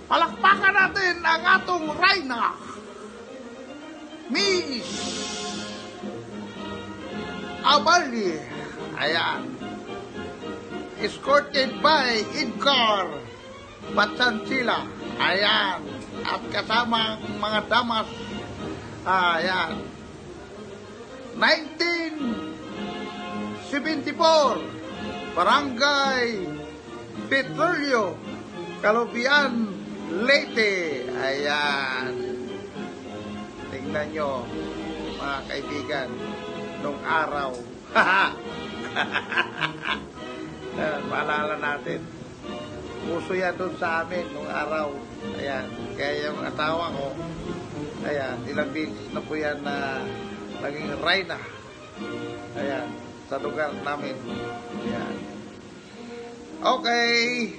Palakpakan natin ang atong Reyna, Miss Abali. Ayan. Escorted by Edgar Batsansila. Ayan. At kasama ang mga damas. Ayan. 1974. Barangay Petrolyo, Calubian, Leyte. Ayan. Tingnan nyo, mga kaibigan, nung araw. Maalala natin. Puso yan doon sa amin nung araw. Ayan. Kaya yung atawa ko, ayan, ilang beses na po yan na naging Reyna. Ayan. Sa lugar namin. Ayan. Okay.